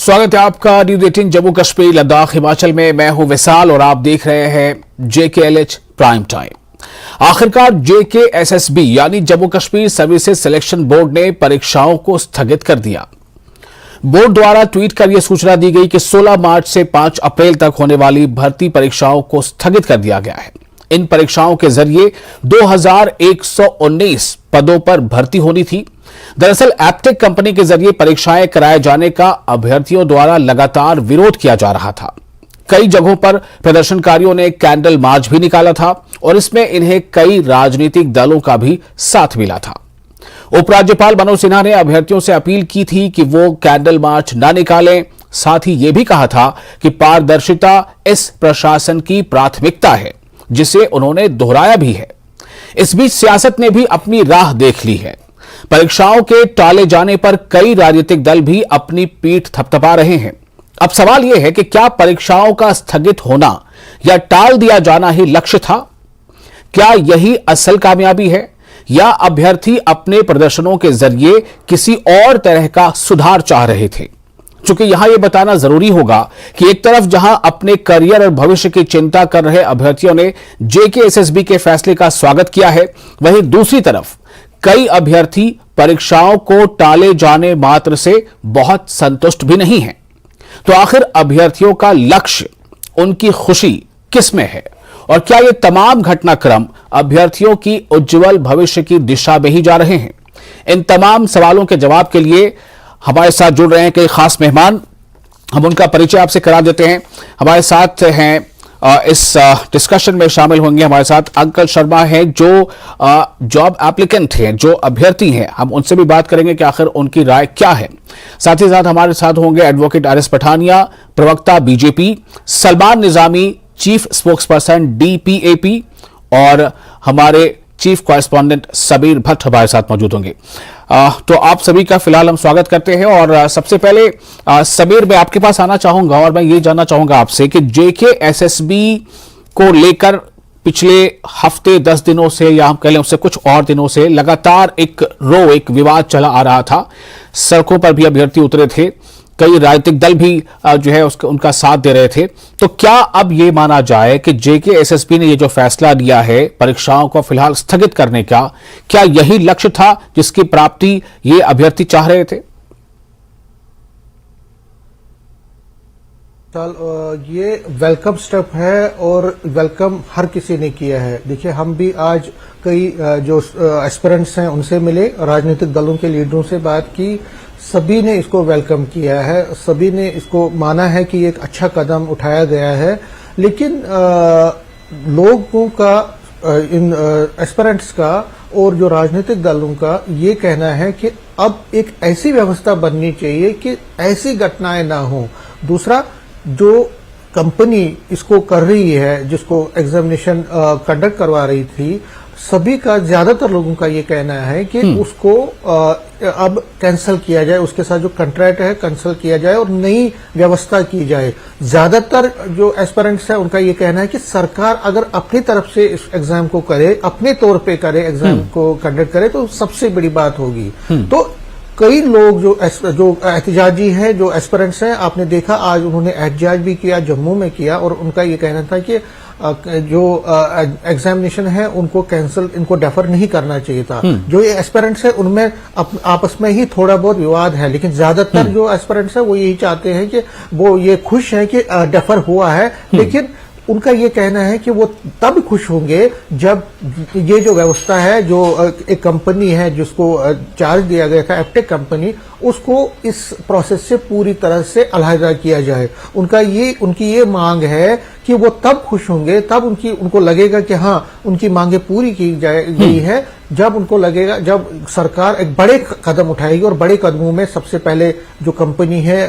स्वागत है आपका न्यूज 18 जम्मू कश्मीर लद्दाख हिमाचल में। मैं हूं विशाल और आप देख रहे हैं JKLH प्राइम टाइम। आखिरकार JKSSB यानी Jammu Kashmir services selection board ने परीक्षाओं को स्थगित कर दिया। बोर्ड द्वारा ट्वीट कर यह सूचना दी गई कि 16 मार्च से 5 अप्रैल तक होने वाली भर्ती परीक्षाओं को स्थगित कर दिया गया है। इन परीक्षाओं के जरिए 2119 पदों पर भर्ती होनी थी। दरअसल एप्टेक कंपनी के जरिए परीक्षाएं कराए जाने का अभ्यर्थियों द्वारा लगातार विरोध किया जा रहा था। कई जगहों पर प्रदर्शनकारियों ने कैंडल मार्च भी निकाला था और इसमें इन्हें कई राजनीतिक दलों का भी साथ मिला था। उपराज्यपाल मनोज सिन्हा ने अभ्यर्थियों से अपील की थी कि वो कैंडल मार्च न निकालें। साथ ही यह भी कहा था कि पारदर्शिता इस प्रशासन की प्राथमिकता है, जिसे उन्होंने दोहराया भी है। इस बीच सियासत ने भी अपनी राह देख ली है। परीक्षाओं के टाले जाने पर कई राजनीतिक दल भी अपनी पीठ थपथपा रहे हैं। अब सवाल यह है कि क्या परीक्षाओं का स्थगित होना या टाल दिया जाना ही लक्ष्य था? क्या यही असल कामयाबी है या अभ्यर्थी अपने प्रदर्शनों के जरिए किसी और तरह का सुधार चाह रहे थे? चूंकि यहां यह बताना जरूरी होगा कि एक तरफ जहां अपने करियर और भविष्य की चिंता कर रहे अभ्यर्थियों ने JKSSB के फैसले का स्वागत किया है, वहीं दूसरी तरफ कई अभ्यर्थी परीक्षाओं को टाले जाने मात्र से बहुत संतुष्ट भी नहीं हैं। तो आखिर अभ्यर्थियों का लक्ष्य, उनकी खुशी किस में है और क्या ये तमाम घटनाक्रम अभ्यर्थियों की उज्जवल भविष्य की दिशा में ही जा रहे हैं? इन तमाम सवालों के जवाब के लिए हमारे साथ जुड़ रहे हैं कई खास मेहमान। हम उनका परिचय आपसे करा देते हैं। हमारे साथ हैं इस डिस्कशन में शामिल होंगे हमारे साथ अंकल शर्मा हैं, जो जॉब एप्लीकेंट हैं, जो अभ्यर्थी हैं। हम उनसे भी बात करेंगे कि आखिर उनकी राय क्या है। साथ ही साथ हमारे साथ होंगे एडवोकेट RS पठानिया, प्रवक्ता BJP, Salman Nizami, chief spokesperson DPAP और हमारे चीफ कॉरेस्पॉन्डेंट सबीर भट्ट हमारे साथ मौजूद होंगे। तो आप सभी का फिलहाल हम स्वागत करते हैं और सबसे पहले सबीर, मैं आपके पास आना चाहूंगा और मैं ये जानना चाहूंगा आपसे कि JKSSB को लेकर पिछले हफ्ते 10 दिनों से या हम कह लें उससे कुछ और दिनों से लगातार एक विवाद चला आ रहा था। सड़कों पर भी अभ्यर्थी उतरे थे, कई राजनीतिक दल भी जो है उनका साथ दे रहे थे। तो क्या अब ये माना जाए कि JKSSB ने ये जो फैसला लिया है परीक्षाओं को फिलहाल स्थगित करने का, क्या यही लक्ष्य था जिसकी प्राप्ति ये अभ्यर्थी चाह रहे थे? ये वेलकम स्टेप है और वेलकम हर किसी ने किया है। देखिए, हम भी आज कई जो एस्पिरेंट्स हैं उनसे मिले, राजनीतिक दलों के लीडरों से बात की। सभी ने इसको वेलकम किया है, सभी ने इसको माना है कि एक अच्छा कदम उठाया गया है। लेकिन लोगों का, इन एस्पिरेंट्स का और जो राजनीतिक दलों का ये कहना है कि अब एक ऐसी व्यवस्था बननी चाहिए कि ऐसी घटनाएं ना हो। दूसरा, जो कंपनी इसको कर रही है, जिसको एग्जामिनेशन कंडक्ट करवा रही थी, सभी का, ज्यादातर लोगों का ये कहना है कि उसको अब कैंसिल किया जाए, उसके साथ जो कॉन्ट्रैक्ट है कैंसिल किया जाए और नई व्यवस्था की जाए। ज्यादातर जो एस्पिरेंट्स है उनका ये कहना है कि सरकार अगर अपनी तरफ से इस एग्जाम को करे, अपने तौर पे करे, एग्जाम को कंडक्ट करे, तो सबसे बड़ी बात होगी। तो कई लोग जो एहतजाजी हैं, जो एस्पिरेंट्स हैं, आपने देखा आज उन्होंने एहतजाज भी किया, जम्मू में किया, और उनका ये कहना था कि जो एग्जामिनेशन है उनको कैंसिल, इनको डेफर नहीं करना चाहिए था। जो ये एस्पिरेंट्स है उनमें आपस में ही थोड़ा बहुत विवाद है, लेकिन ज्यादातर जो एस्पिरेंट्स है वो यही चाहते हैं कि वो ये खुश है कि डेफर हुआ है। लेकिन उनका ये कहना है कि वो तब खुश होंगे जब ये जो व्यवस्था है, जो एक कंपनी है जिसको चार्ज दिया गया था, एप्टेक कंपनी, उसको इस प्रोसेस से पूरी तरह से अलहदा किया जाए। उनकी ये मांग है कि वो तब खुश होंगे, तब उनको लगेगा कि हाँ, उनकी मांगे पूरी की गई है, जब उनको लगेगा, जब सरकार एक बड़े कदम उठाएगी। और बड़े कदमों में सबसे पहले जो कंपनी है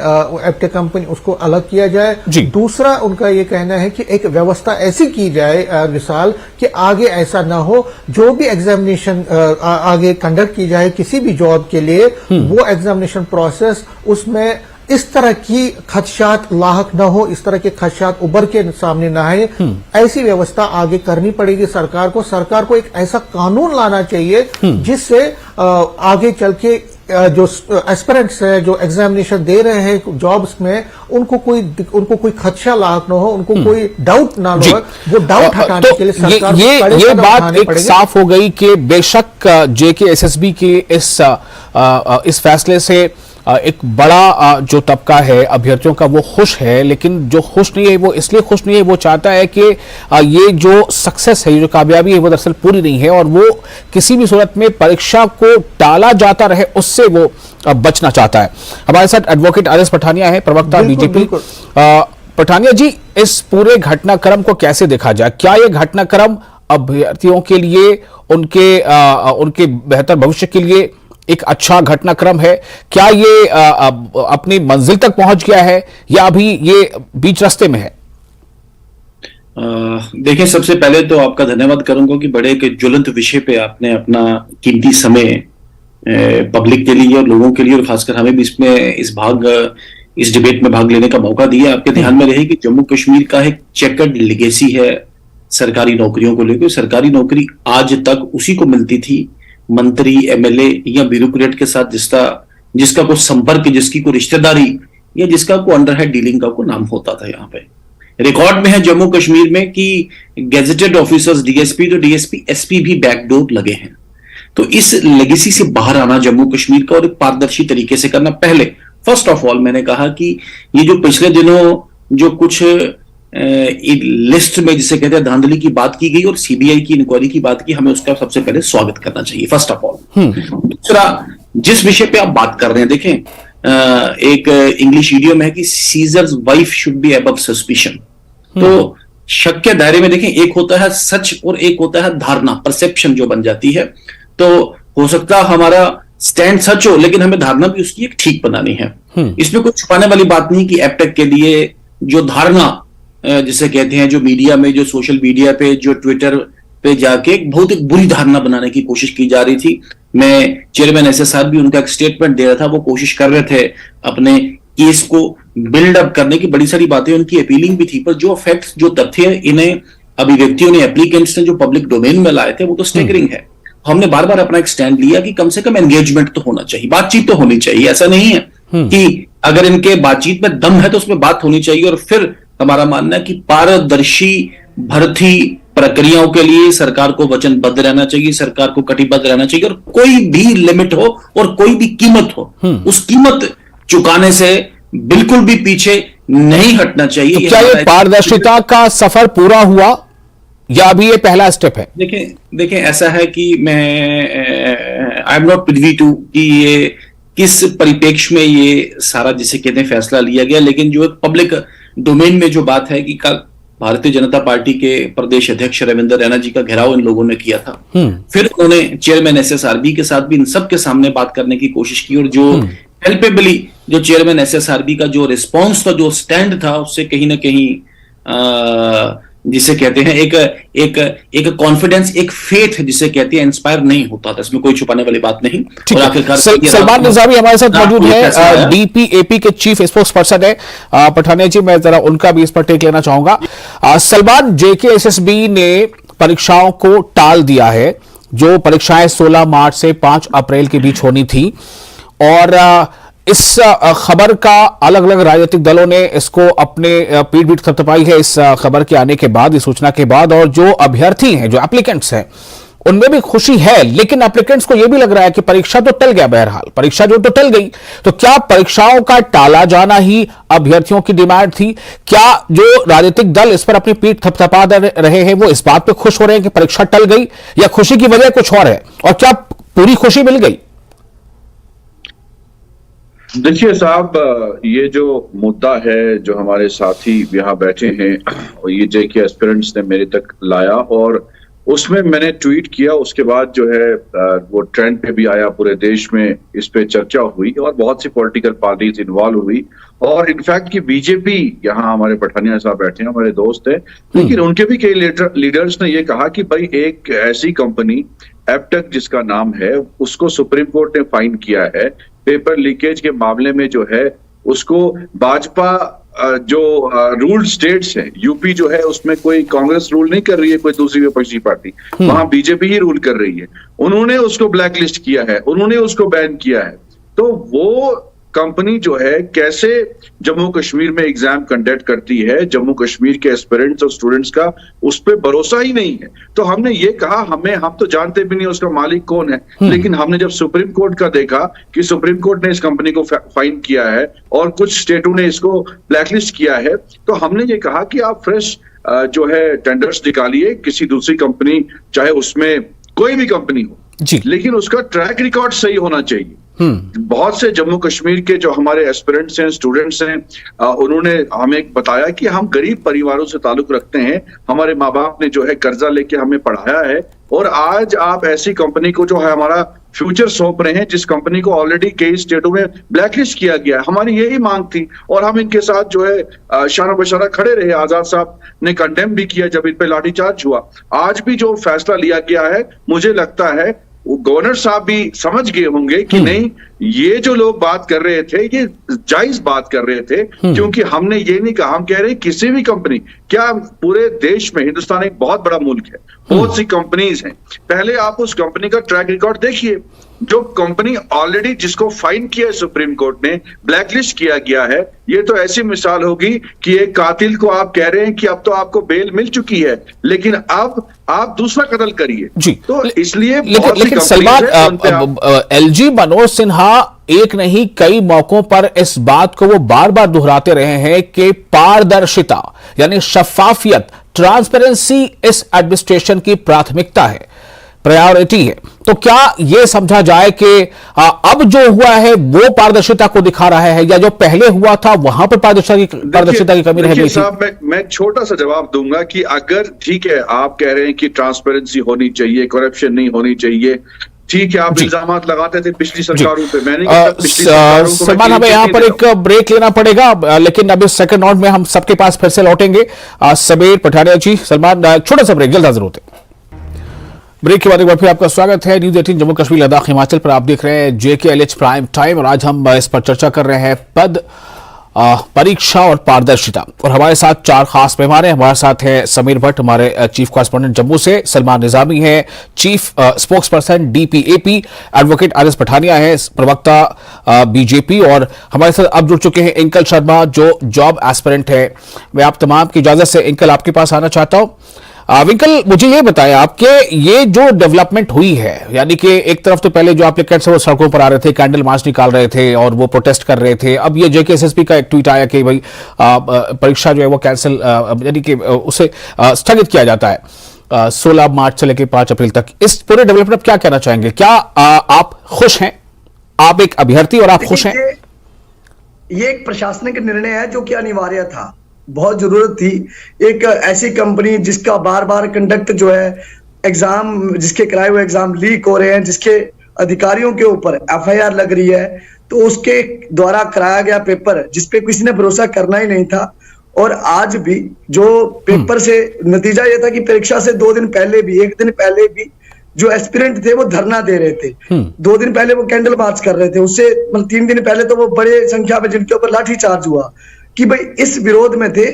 एप्टेक कंपनी, उसको अलग किया जाए। दूसरा, उनका ये कहना है कि एक व्यवस्था ऐसी की जाए विशाल, कि आगे ऐसा ना हो, जो भी एग्जामिनेशन आगे कंडक्ट की जाए किसी भी जॉब के लिए, वो एग्जामिनेशन प्रोसेस, उसमें इस तरह की खदशात लाहक न हो, इस तरह के खदशात उभर के सामने न आए। ऐसी व्यवस्था आगे करनी पड़ेगी सरकार को। सरकार को एक ऐसा कानून लाना चाहिए जिससे आगे चल के जो एस्पिरेंट्स है, जो एग्जामिनेशन दे रहे हैं जॉब्स में, उनको कोई खदशा लाक ना हो, उनको कोई डाउट ना हो, वो डाउट हटाने के लिए सरकार को कड़े ये कदम बात उठाने एक पड़ेंगे। साफ हो गई कि बेशक JKSSB के इस फैसले से एक बड़ा जो तबका है अभ्यर्थियों का वो खुश है, लेकिन जो खुश नहीं है वो इसलिए खुश नहीं है, वो चाहता है कि ये जो सक्सेस है, ये जो कामयाबी है, वो दरअसल पूरी नहीं है और वो किसी भी सूरत में परीक्षा को टाला जाता रहे उससे वो बचना चाहता है। हमारे साथ एडवोकेट RS पठानिया है, प्रवक्ता बीजेपी। पठानिया जी, इस पूरे घटनाक्रम को कैसे देखा जाए? क्या ये घटनाक्रम अभ्यर्थियों के लिए, उनके बेहतर भविष्य के लिए एक अच्छा घटनाक्रम है? क्या ये अपनी मंजिल तक पहुंच गया है या अभी ये बीच रास्ते में है? देखिए, सबसे पहले तो आपका धन्यवाद करूंगा कि बड़े एक ज्वलंत विषय पे आपने अपना कीमती समय पब्लिक के लिए और लोगों के लिए और खासकर हमें भी इस डिबेट में भाग लेने का मौका दिया। आपके ध्यान में रहे कि जम्मू कश्मीर का एक चेकर्ड लेगेसी है सरकारी नौकरियों को लेकर। सरकारी नौकरी आज तक उसी को मिलती थी मंत्री, MLA या ब्यूरोक्रेट के साथ जिसका कोई संपर्क, जिसकी कोई रिश्तेदारी या जिसका कोई अंडरहेड डीलिंग का कोई नाम होता था। यहाँ पे रिकॉर्ड में है जम्मू कश्मीर में कि गेजेटेड ऑफिसर्स DSP तो DSP SP भी बैकडोर लगे हैं। तो इस लेगेसी से बाहर आना जम्मू कश्मीर का और एक पारदर्शी तरीके से करना। पहले फर्स्ट ऑफ ऑल मैंने कहा कि ये जो पिछले दिनों जो कुछ लिस्ट में जिसे कहते हैं धांधली की बात की गई और CBI की इंक्वायरी की बात की, हमें उसका सबसे पहले स्वागत करना चाहिए फर्स्ट ऑफ ऑल। दूसरा, जिस विषय पे आप बात कर रहे हैं, देखें एक इंग्लिश इडियम है कि seizures wife should be above suspicion. तो शक के दायरे में देखें, एक होता है सच और एक होता है धारणा, परसेप्शन जो बन जाती है। तो हो सकता है हमारा स्टैंड सच हो, लेकिन हमें धारणा भी उसकी एक ठीक बनानी है। इसमें कोई छुपाने वाली बात नहीं कि एपटेक के लिए जो धारणा जिसे कहते हैं, जो मीडिया में, जो सोशल मीडिया पे, जो ट्विटर पे जाके बहुत एक बुरी धारणा बनाने की कोशिश की जा रही थी। मैं चेयरमैन SSR भी उनका एक स्टेटमेंट दे रहा था, वो कोशिश कर रहे थे अपने केस को बिल्डअप करने की, बड़ी सारी बातें उनकी अपीलिंग भी थी, पर जो फैक्ट्स, जो तथ्य इन्हें अभिव्यक्तियों ने, एप्लीकेंट्स ने जो पब्लिक डोमेन में लाए थे, वो तो स्टेगरिंग है। हमने बार बार अपना एक स्टैंड लिया कि कम से कम एंगेजमेंट तो होना चाहिए, बातचीत तो होनी चाहिए। ऐसा नहीं है कि अगर इनके बातचीत में दम है तो उसमें बात होनी चाहिए। और फिर हमारा मानना है कि पारदर्शी भर्ती प्रक्रियाओं के लिए सरकार को वचनबद्ध रहना चाहिए, सरकार को कटिबद्ध रहना चाहिए, और कोई भी लिमिट हो और कोई भी कीमत हो, उस कीमत चुकाने से बिल्कुल भी पीछे नहीं हटना चाहिए। तो क्या ये पारदर्शिता का सफर पूरा हुआ या अभी ये पहला स्टेप है? देखें ऐसा है कि I am not privy to कि ये किस परिप्रेक्ष्य में ये सारा जिसे कहते हैं फैसला लिया गया, लेकिन जो एक पब्लिक डोमेन में जो बात है कि कल भारतीय जनता पार्टी के प्रदेश अध्यक्ष रविंद्र रैना जी का घेराव इन लोगों ने किया था। फिर उन्होंने चेयरमैन SSRB के साथ भी इन सब के सामने बात करने की कोशिश की, और जो हेल्पेबली जो चेयरमैन SSRB का जो रिस्पॉन्स था, जो स्टैंड था, उससे कहीं ना कहीं जिसे कहते हैं एक कॉन्फिडेंस, एक फेथ जिसे कहते हैं, इंस्पायर नहीं होता था। इसमें कोई छुपाने वाली बात नहीं। और आखिरकार सलमान निजामी हमारे साथ मौजूद है, DPAP के चीफ स्पोक्स पर्सन है। पठानिया जी, मैं जरा उनका भी इस पर टेक लेना चाहूंगा। सलमान, JKSSB ने परीक्षाओं को टाल दिया है, जो परीक्षाएं 16 मार्च से 5 अप्रैल के बीच होनी थी, और इस खबर का अलग अलग राजनीतिक दलों ने इसको अपने पीठ पीठ थपथपाई है इस खबर के आने के बाद, इस सूचना के बाद। और जो अभ्यर्थी हैं, जो एप्लीकेंट्स हैं, उनमें भी खुशी है, लेकिन एप्लीकेंट्स को यह भी लग रहा है कि परीक्षा तो टल गया, बहरहाल परीक्षा जो तो टल गई, तो क्या परीक्षाओं का टाला जाना ही अभ्यर्थियों की डिमांड थी? क्या जो राजनीतिक दल इस पर अपनी पीठ थपथपा रहे हैं, वो इस बात पर खुश हो रहे हैं कि परीक्षा टल गई, या खुशी की वजह कुछ और है? और क्या पूरी खुशी मिल गई? देखिए साहब, ये जो मुद्दा है जो हमारे साथी यहाँ बैठे हैं, और ये JK एस्पिरेंट्स ने मेरे तक लाया, और उसमें मैंने ट्वीट किया, उसके बाद जो है वो ट्रेंड पे भी आया, पूरे देश में इस पे चर्चा हुई और बहुत सी पॉलिटिकल पार्टीज इन्वॉल्व हुई। और इनफैक्ट कि बीजेपी, यहाँ हमारे पठानिया साहब बैठे हैं, हमारे दोस्त हैं, लेकिन उनके भी कई लीडर्स ने ये कहा कि भाई एक ऐसी कंपनी एपटेक जिसका नाम है, उसको सुप्रीम कोर्ट ने फाइन किया है पेपर लीकेज के मामले में, जो है उसको भाजपा जो रूल्ड स्टेट्स है, यूपी जो है उसमें कोई कांग्रेस रूल नहीं कर रही है, कोई दूसरी विपक्षी पार्टी, वहां बीजेपी ही रूल कर रही है। उन्होंने उसको ब्लैकलिस्ट किया है, उन्होंने उसको बैन किया है। तो वो कंपनी जो है कैसे जम्मू कश्मीर में एग्जाम कंडक्ट करती है, जम्मू कश्मीर के एस्पिरेंट्स और स्टूडेंट्स का उस पर भरोसा ही नहीं है। तो हमने ये कहा, हम तो जानते भी नहीं उसका मालिक कौन है, लेकिन हमने जब सुप्रीम कोर्ट का देखा कि सुप्रीम कोर्ट ने इस कंपनी को फाइन किया है और कुछ स्टेटों ने इसको ब्लैकलिस्ट किया है, तो हमने ये कहा कि आप फ्रेश जो है टेंडर्स निकालिए, किसी दूसरी कंपनी, चाहे उसमें कोई भी कंपनी हो, लेकिन उसका ट्रैक रिकॉर्ड सही होना चाहिए। बहुत से जम्मू कश्मीर के जो हमारे एस्पिरेंट्स हैं, स्टूडेंट्स हैं, उन्होंने हमें बताया कि हम गरीब परिवारों से ताल्लुक रखते हैं, हमारे माँ बाप ने जो है कर्जा लेके हमें पढ़ाया है, और आज आप ऐसी कंपनी को जो है हमारा फ्यूचर सौंप रहे हैं, जिस कंपनी को ऑलरेडी कई स्टेटों में ब्लैकलिस्ट किया गया है। हमारी यही मांग थी और हम इनके साथ जो है शाना बशाना खड़े रहे। आजाद साहब ने कंडेम भी किया जब इन पे लाठीचार्ज हुआ। आज भी जो फैसला लिया गया है, मुझे लगता है वो गवर्नर साहब भी समझ गए होंगे कि नहीं, ये जो लोग बात कर रहे थे ये जायज बात कर रहे थे, क्योंकि हमने ये नहीं कहा, हम कह रहे हैं किसी भी कंपनी, क्या पूरे देश में, हिंदुस्तान एक बहुत बड़ा मुल्क है, बहुत सी कंपनीज हैं, पहले आप उस कंपनी का ट्रैक रिकॉर्ड देखिए। जो कंपनी ऑलरेडी जिसको फाइन किया है सुप्रीम कोर्ट ने, ब्लैकलिस्ट किया गया है, ये तो ऐसी मिसाल होगी कि एक कातिल को आप कह रहे हैं कि अब तो आपको बेल मिल चुकी है, लेकिन अब आप दूसरा कत्ल करिए जी। तो इसलिए लेकिन सलमान, एलजी मनोज सिन्हा एक नहीं कई मौकों पर इस बात को वो बार बार दोहराते रहे हैं कि पारदर्शिता यानी शफाफियत, ट्रांसपेरेंसी इस एडमिनिस्ट्रेशन की प्राथमिकता है, प्रायोरिटी है। तो क्या यह समझा जाए कि अब जो हुआ है वो पारदर्शिता को दिखा रहा है, या जो पहले हुआ था वहां पर पारदर्शिता की कमी रह गई थी? साहब, मैं छोटा सा जवाब दूंगा कि अगर ठीक है आप कह रहे हैं कि ट्रांसपेरेंसी होनी चाहिए, करप्शन नहीं होनी चाहिए, ठीक है, आप इल्जाम लगाते थे पिछली सरकारों पे, मैंने सलमान, हमें यहाँ पर एक ब्रेक लेना पड़ेगा, लेकिन अभी सेकंड राउंड में हम सबके पास फिर से लौटेंगे। समीर पठानिया जी, सलमान, छोटा सा ब्रेक, जल्द हाजिर होते हैं। ब्रेक के बाद एक बार फिर आपका स्वागत है न्यूज 18 जम्मू कश्मीर लद्दाख हिमाचल पर। आप देख रहे हैं JKLH प्राइम टाइम और आज हम इस पर चर्चा कर रहे हैं पद, परीक्षा और पारदर्शिता। और हमारे साथ चार खास मेहमान हैं। हमारे साथ है समीर भट्ट, हमारे चीफ कॉरेस्पॉन्डेंट जम्मू से, सलमान निजामी है chief spokes person DPAP, advocate RS Pathania है प्रवक्ता BJP, और हमारे साथ अब जुड़ चुके हैं इंकल शर्मा जो जॉब एस्पिरेंट है। मैं आप तमाम की इजाजत से इंकल आपके पास आना चाहता हूं। विंकल, मुझे ये बताएं आपके ये जो डेवलपमेंट हुई है, यानी कि एक तरफ तो पहले जो एप्लीकेंट्स वो सड़कों पर आ रहे थे, कैंडल मार्च निकाल रहे थे और वो प्रोटेस्ट कर रहे थे, अब ये JKSSP का एक ट्वीट आया कि भाई परीक्षा जो है वो कैंसिल, यानी कि उसे स्थगित किया जाता है 16 मार्च से लेकर 5 अप्रैल तक। इस पूरे डेवलपमेंट क्या कहना चाहेंगे? क्या आप खुश हैं? आप एक अभ्यर्थी और आप खुश हैं? ये एक प्रशासनिक निर्णय है जो कि अनिवार्य था, बहुत जरूरत थी। एक ऐसी कंपनी जिसका बार बार कंडक्ट जो है एग्जाम, जिसके कराए हुए एग्जाम लीक हो रहे हैं, जिसके अधिकारियों के ऊपर FIR लग रही है, तो उसके द्वारा कराया गया पेपर जिसपे किसी ने भरोसा करना ही नहीं था। और आज भी जो पेपर से नतीजा यह था कि परीक्षा से 2 दिन पहले भी, 1 दिन पहले भी जो एस्पिरेंट थे वो धरना दे रहे थे, 2 दिन पहले वो कैंडल मार्च कर रहे थे, उससे मतलब 3 दिन पहले तो वो बड़े संख्या में जिनके ऊपर लाठीचार्ज हुआ, कि भाई इस विरोध में थे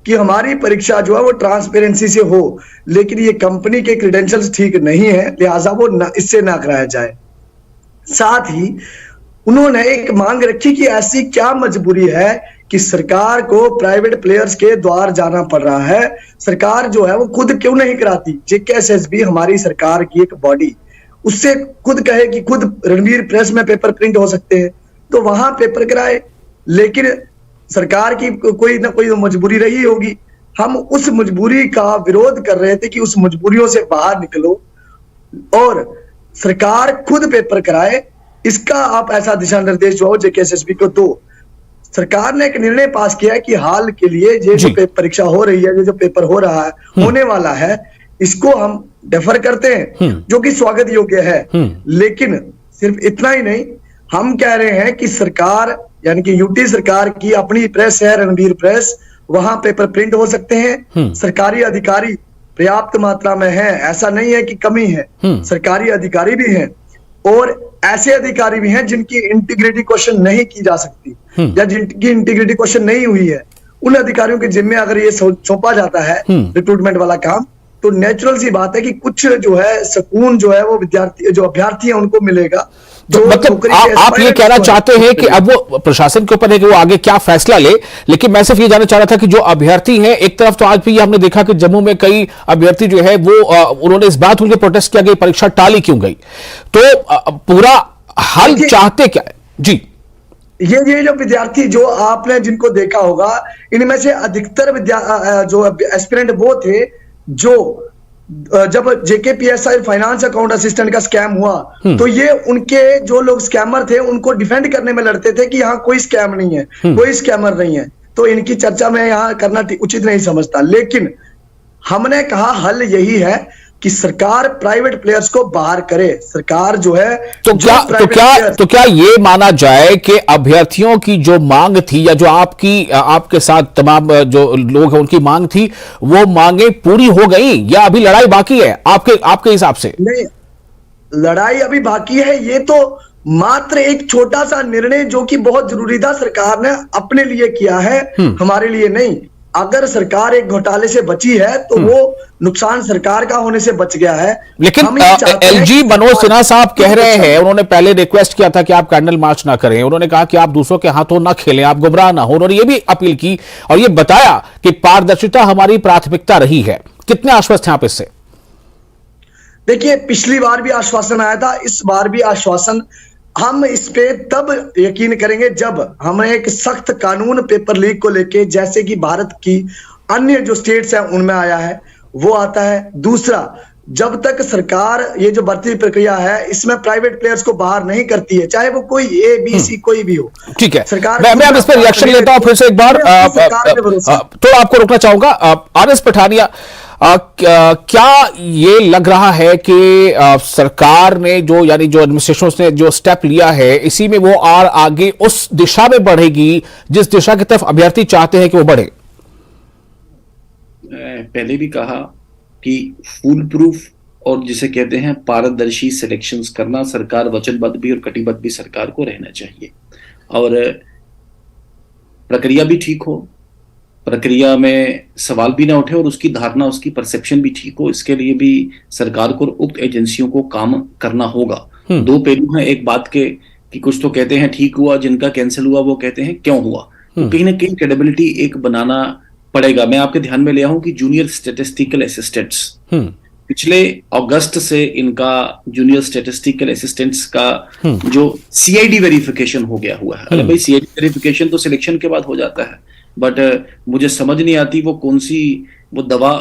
कि हमारी परीक्षा जो है वो ट्रांसपेरेंसी से हो, लेकिन ये कंपनी के क्रेडेंशियल्स ठीक नहीं है, लिहाजा वो इससे ना कराया जाए। साथ ही उन्होंने एक मांग रखी कि ऐसी क्या मजबूरी है कि सरकार को प्राइवेट प्लेयर्स के द्वार जाना पड़ रहा है, सरकार जो है वो खुद क्यों नहीं कराती? JKSSB हमारी सरकार की एक बॉडी, उससे खुद कहे कि खुद रणवीर प्रेस में पेपर प्रिंट हो सकते हैं तो वहां पेपर कराए, लेकिन सरकार की कोई ना कोई मजबूरी रही होगी। हम उस मजबूरी का विरोध कर रहे थे कि उस मजबूरियों से बाहर निकलो और सरकार खुद पेपर कराए। इसका आप ऐसा दिशा निर्देश जो JKSSB को दो। सरकार ने एक निर्णय पास किया है कि हाल के लिए ये जो परीक्षा हो रही है, ये जो पेपर हो रहा है, होने वाला है, इसको हम डेफर करते हैं, जो कि स्वागत योग्य है। लेकिन सिर्फ इतना ही नहीं, हम कह रहे हैं कि सरकार यानी कि UT सरकार की अपनी प्रेस है, रणवीर प्रेस, वहां पेपर प्रिंट हो सकते हैं। सरकारी अधिकारी पर्याप्त मात्रा में है, ऐसा नहीं है कि कमी है, सरकारी अधिकारी भी हैं और ऐसे अधिकारी भी हैं जिनकी इंटीग्रिटी क्वेश्चन नहीं की जा सकती या जिनकी इंटीग्रिटी क्वेश्चन नहीं हुई है। उन अधिकारियों के जिम्मे अगर ये सौंपा जाता है रिक्रूटमेंट वाला काम, तो नेचुरल सी बात है कि कुछ जो है सुकून जो है वो विद्यार्थी जो अभ्यर्थी है उनको मिलेगा। तो मतलब नौकरी के आप ये aspirants कहना को- चाहते हैं कि अब वो प्रशासन के ऊपर है कि वो आगे क्या फैसला ले, लेकिन मैं सिर्फ ये जानना चाह रहा था कि जो अभ्यर्थी हैं, एक तरफ तो आज भी हमने देखा कि जम्मू में कई अभ्यर्थी जो है वो उन्होंने इस बात उनके प्रोटेस्ट किया कि परीक्षा टाली क्यों गई, तो पूरा हल देखिए- चाहते क्या है जी? ये जो विद्यार्थी जो आपने जिनको देखा होगा, इनमें से अधिकतर जो एस्पिरेंट वो थे जो जब जेकेपीएसआई फाइनेंस अकाउंट असिस्टेंट का स्कैम हुआ तो ये उनके जो लोग स्कैमर थे उनको डिफेंड करने में लड़ते थे कि यहाँ कोई स्कैम नहीं है, कोई स्कैमर नहीं है। तो इनकी चर्चा में यहाँ करना उचित नहीं समझता, लेकिन हमने कहा हल यही है कि सरकार प्राइवेट प्लेयर्स को बाहर करे। सरकार जो है तो जो क्या private players- तो क्या ये माना जाए कि अभ्यर्थियों की जो मांग थी या जो आपके साथ तमाम जो लोग हैं उनकी मांग थी, वो मांगे पूरी हो गई या अभी लड़ाई बाकी है आपके हिसाब से? नहीं, लड़ाई अभी बाकी है। ये तो मात्र एक छोटा सा निर्णय जो कि बहुत जरूरी था, सरकार ने अपने लिए किया है, हमारे लिए नहीं। अगर सरकार एक घोटाले से बची है तो वो नुकसान सरकार का होने से बच गया है। लेकिन हम ये चाहते हैं एलजी कि मनोज सिन्हा साहब कह रहे हैं, अच्छा। उन्होंने पहले रिक्वेस्ट किया था कि आप कैंडल मार्च ना करें, उन्होंने कहा कि आप दूसरों के हाथों ना खेलें, आप गुमराह ना हो। उन्होंने ये भी अपील की और ये बताया कि पारदर्शिता हमारी प्राथमिकता रही है। कितने आश्वस्त हैं आप इससे? देखिए, पिछली बार भी आश्वासन आया था, इस बार भी आश्वासन। हम इस पे तब यकीन करेंगे जब हमें एक सख्त कानून पेपर लीक को लेके, जैसे कि भारत की अन्य जो स्टेट्स हैं उनमें आया है, वो आता है। दूसरा, जब तक सरकार ये जो भर्ती प्रक्रिया है इसमें प्राइवेट प्लेयर्स को बाहर नहीं करती है, चाहे वो कोई ए बी सी कोई भी हो। ठीक है, सरकार मैं अब इस पर रिएक्शन लेता हूं फिर से एक बार। सरकार पे भरोसा। तो आपको रोकना चाहूंगा। आर.एस. पठानिया, क्या ये लग रहा है कि सरकार ने जो यानी जो एडमिनिस्ट्रेशन ने जो स्टेप लिया है, इसी में वो और आगे उस दिशा में बढ़ेगी जिस दिशा की तरफ अभ्यर्थी चाहते हैं कि वो बढ़े? पहले भी कहा कि फूल प्रूफ और जिसे कहते हैं पारदर्शी सिलेक्शंस करना सरकार वचनबद्ध भी और कटिबद्ध भी सरकार को रहना चाहिए, और प्रक्रिया भी ठीक हो, प्रक्रिया में सवाल भी ना उठे और उसकी धारणा उसकी परसेप्शन भी ठीक हो। इसके लिए भी सरकार को उक्त एजेंसियों को काम करना होगा। दो पहलू हैं एक बात के कि कुछ तो कहते हैं ठीक हुआ, जिनका कैंसिल हुआ वो कहते हैं क्यों हुआ। तो कहीं ना कहीं क्रेडिबिलिटी एक बनाना पड़ेगा। मैं आपके ध्यान में ले आऊं कि जूनियर स्टैटिस्टिकल असिस्टेंट्स पिछले अगस्त से इनका जूनियर स्टैटिस्टिकल असिस्टेंट्स का जो सीआईडी वेरिफिकेशन हो गया हुआ है। अरे भाई, सीआईडी वेरिफिकेशन तो सिलेक्शन के बाद हो जाता है, बट मुझे समझ नहीं आती वो कौन सी वो दवा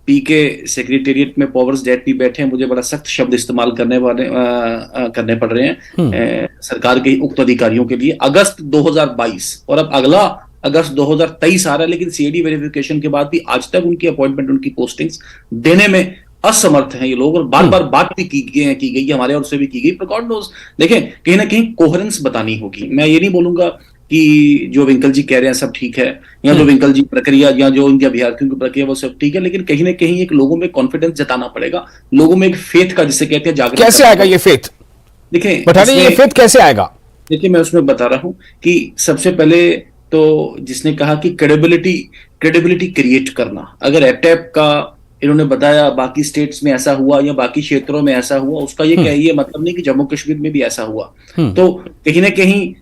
पी के सेक्रेटेरिएट में पावर्स डेट भी बैठे हैं। मुझे बड़ा सख्त शब्द इस्तेमाल करने पड़ रहे हैं सरकार के उक्त अधिकारियों के लिए। अगस्त 2022 और अब अगला अगस्त 2023 आ रहा है, लेकिन सीआईडी वेरिफिकेशन के बाद भी आज तक उनकी अपॉइंटमेंट, उनकी पोस्टिंग्स देने में असमर्थ हैं ये लोग। और बार बार बात भी की गई हमारे और से भी की गई। पर गॉड नोज, देखें, कहीं ना कहीं कोहेरेंस बतानी होगी। मैं ये नहीं बोलूंगा कि जो विंकल जी कह रहे हैं सब ठीक है, या जो विंकल जी प्रक्रिया या जो उनके अभ्यर्थियों की प्रक्रिया वो सब ठीक है, लेकिन कहीं ना कहीं एक लोगों में कॉन्फिडेंस जताना पड़ेगा, लोगों में एक फेथ का, जिसे कहते हैं जागृत। कैसे आएगा ये फेथ? देखिए पठानिया, ये फेथ कैसे आएगा? देखिए, मैं उसमें बता रहा हूं कि सबसे पहले तो जिसने कहा कि क्रेडिबिलिटी क्रिएट करना, अगर एपटेप का इन्होंने बताया बाकी स्टेट्स में ऐसा हुआ या बाकी क्षेत्रों में ऐसा हुआ, उसका ये मतलब नहीं कि जम्मू कश्मीर में भी ऐसा हुआ। तो कहीं ना कहीं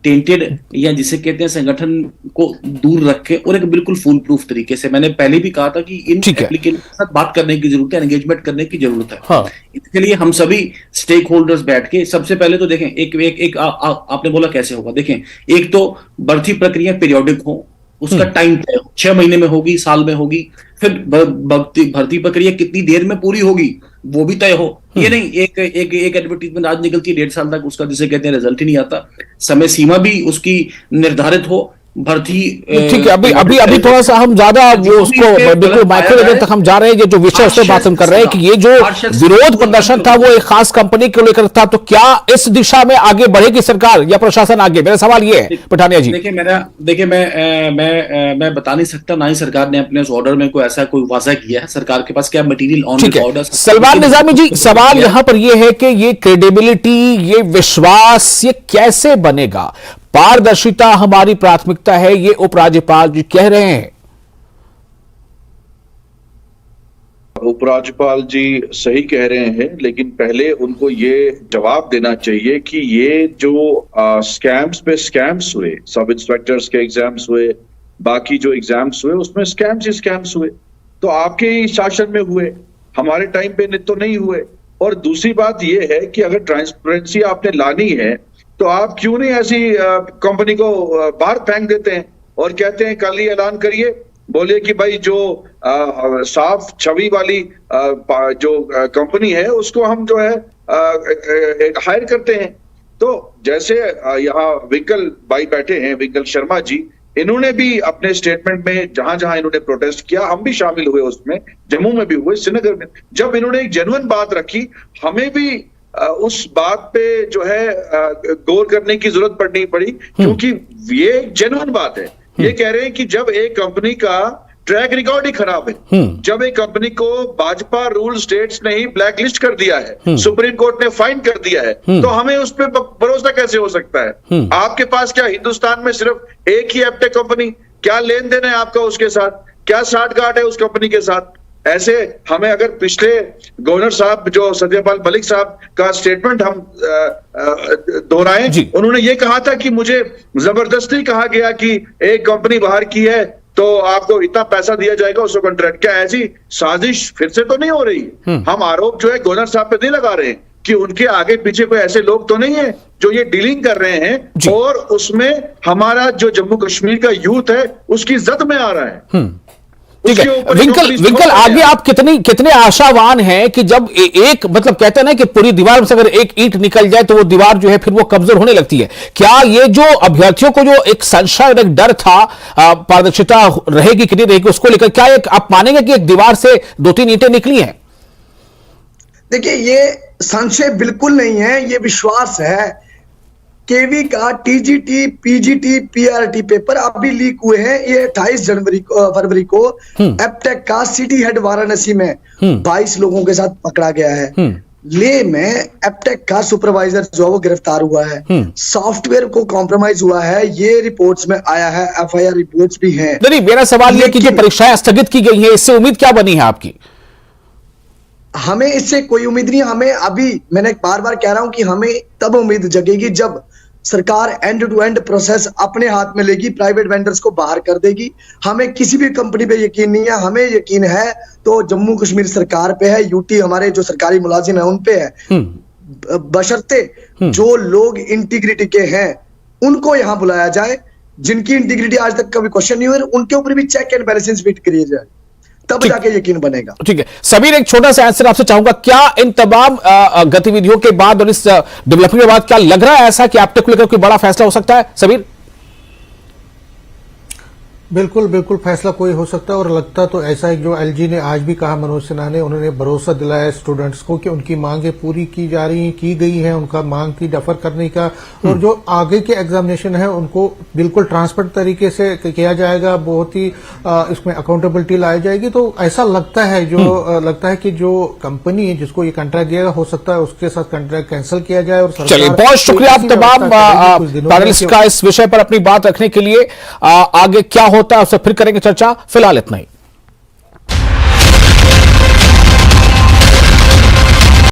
टेंटेड या जिसे कहते हैं संगठन को दूर रखे और एक बिल्कुल फुल प्रूफ तरीके से, मैंने पहले भी कहा था कि इन एप्लीकेशन के साथ बात करने की जरूरत है, एंगेजमेंट करने की जरूरत है। हाँ। इसके लिए हम सभी स्टेक होल्डर्स बैठ के सबसे पहले तो देखें, एक आपने बोला कैसे होगा, देखें, एक तो भर्ती प्रक्रिया पीरियोडिक हो, उसका टाइम तय हो, 6 महीने में होगी, साल में होगी, फिर भर्ती प्रक्रिया कितनी देर में पूरी होगी वो भी तय हो। ये नहीं एक एडवर्टीजमेंट आज निकलती है 1.5 साल तक उसका जिसे कहते हैं रिजल्ट ही नहीं आता। समय सीमा भी उसकी निर्धारित हो, भर्ती ठीक है। अभी थोड़ा सा हम ज्यादा वो उसको बिल्कुल माइक्रो लेवल तक हम जा रहे हैं। ये जो विषय उस पर बात हम कर रहे हैं कि ये जो विरोध प्रदर्शन था वो एक खास कंपनी को लेकर था, तो क्या इस दिशा में आगे बढ़ेगी सरकार या प्रशासन आगे? मेरा सवाल ये है पठानिया जी। देखिए मैं बता नहीं सकता, ना ही सरकार ने अपने उस ऑर्डर में कोई ऐसा कोई वाजा किया है। सरकार के पास क्या material on order. Salman Nizami ji, सवाल यहां पर ये है कि ये क्रेडिबिलिटी, ये विश्वास, ये कैसे बनेगा? पारदर्शिता हमारी प्राथमिकता है, ये उपराज्यपाल जी कह रहे हैं। उपराज्यपाल जी सही कह रहे हैं, लेकिन पहले उनको ये जवाब देना चाहिए कि ये जो स्कैम्स पे स्कैम्स हुए, सब इंस्पेक्टर्स के एग्जाम्स हुए, बाकी जो एग्जाम्स हुए, उसमें स्कैम्स ही स्कैम्स हुए, तो आपके ही शासन में हुए, हमारे टाइम पे तो नहीं हुए। और दूसरी बात ये है कि अगर ट्रांसपेरेंसी आपने लानी है तो आप क्यों नहीं ऐसी कंपनी को बाहर फेंक देते हैं और कहते हैं कल ही ऐलान करिए, बोलिए कि भाई जो साफ छवि वाली जो कंपनी है उसको हम जो है हायर करते हैं। तो जैसे यहाँ विकल भाई बैठे हैं, विकल शर्मा जी, इन्होंने भी अपने स्टेटमेंट में जहां जहां इन्होंने प्रोटेस्ट किया, हम भी शामिल हुए उसमें, जम्मू में भी हुए, श्रीनगर में, जब इन्होंने एक जेन्युइन बात रखी, हमें भी उस बात पे जो है गौर करने की जरूरत पड़ी, क्योंकि ये जेन्युइन बात है। ये कह रहे हैं कि जब एक कंपनी का ट्रैक रिकॉर्ड ही खराब है, जब एक कंपनी को भाजपा रूल स्टेट्स ने ही ब्लैक लिस्ट कर दिया है, सुप्रीम कोर्ट ने फाइन कर दिया है, तो हमें उस पर भरोसा कैसे हो सकता है? आपके पास क्या हिंदुस्तान में सिर्फ एक ही एप्टेक कंपनी, क्या लेन देन है आपका उसके साथ, क्या साठगांठ है उस कंपनी के साथ? ऐसे हमें अगर पिछले गवर्नर साहब जो सत्यपाल मलिक साहब का स्टेटमेंट हम दोहराएं, उन्होंने ये कहा था कि मुझे जबरदस्ती कहा गया कि एक कंपनी बाहर की है तो आपको इतना पैसा दिया जाएगा उसको कॉन्ट्रैक्ट। क्या ऐसी साजिश फिर से तो नहीं हो रही? हम आरोप जो है गवर्नर साहब पे नहीं लगा रहे कि उनके आगे पीछे कोई ऐसे लोग तो नहीं है जो ये डीलिंग कर रहे हैं और उसमें हमारा जो जम्मू कश्मीर का यूथ है उसकी जद में आ रहा है। ठीक है विंकल आगे आप कितने आशावान हैं कि जब एक मतलब कहते हैं ना कि पूरी दीवार में से अगर एक ईंट निकल जाए तो वो दीवार जो है फिर वो कमजोर होने लगती है। क्या ये जो अभ्यर्थियों को जो एक संशय, एक डर था, पारदर्शिता रहेगी कि नहीं रहेगी उसको लेकर, क्या एक आप मानेंगे कि एक दीवार से 2-3 ईंटें निकली हैं? देखिए, ये संशय बिल्कुल नहीं है, ये विश्वास है। केवी का टीजीटी, पीजीटी, पीआरटी पेपर अभी लीक हुए हैं। ये 28 फरवरी को एप्टेक का सिटी हेड वाराणसी में 22 लोगों के साथ पकड़ा गया है। ले में एप्टेक का सुपरवाइजर जो वो गिरफ्तार हुआ है, सॉफ्टवेयर को कॉम्प्रोमाइज हुआ है, ये रिपोर्ट्स में आया है, एफआईआर रिपोर्ट्स भी हैं। नहीं, मेरा सवाल ये कि जो परीक्षाएं स्थगित की गई हैं, इससे उम्मीद क्या बनी है आपकी? हमें इससे कोई उम्मीद नहीं। हमें अभी, मैंने बार बार कह रहा हूं कि हमें तब उम्मीद जगेगी जब सरकार एंड टू एंड प्रोसेस अपने हाथ में लेगी, प्राइवेट वेंडर्स को बाहर कर देगी। हमें किसी भी कंपनी पे यकीन नहीं है, हमें यकीन है तो जम्मू कश्मीर सरकार पे है, यूटी हमारे जो सरकारी मुलाजिम है उन पे है, बशर्ते जो लोग इंटीग्रिटी के हैं उनको यहां बुलाया जाए, जिनकी इंटीग्रिटी आज तक कभी क्वेश्चन नहीं हुई, उनके ऊपर भी चेक एंड बैलेंस फिट करिए जाए, तब जाके यकीन बनेगा। ठीक है सबीर, एक छोटा सा आंसर आपसे चाहूंगा, क्या इन तमाम गतिविधियों के बाद और इस डेवलपमेंट के बाद क्या लग रहा है ऐसा कि एप्टेक को लेकर कोई बड़ा फैसला हो सकता है? सबीर, बिल्कुल बिल्कुल फैसला कोई हो सकता है, और लगता तो ऐसा है जो एलजी ने आज भी कहा, मनोज सिन्हा ने, उन्होंने भरोसा दिलाया स्टूडेंट्स को कि उनकी मांगें पूरी की जा रही की गई हैं, उनका मांग थी डेफर करने का, और जो आगे के एग्जामिनेशन है उनको बिल्कुल ट्रांसपेरेंट तरीके से किया जाएगा, बहुत ही इसमें अकाउंटेबिलिटी लाई जाएगी। तो ऐसा लगता है लगता है कि जो कंपनी है जिसको ये कॉन्ट्रैक्ट दिया हो सकता है उसके साथ कॉन्ट्रैक्ट कैंसिल किया जाए। और चलिए, बहुत शुक्रिया आप तमाम पैनलिस्ट का इस विषय पर अपनी बात रखने के लिए। आगे क्या होता है उससे फिर करेंगे चर्चा, फिलहाल इतना ही।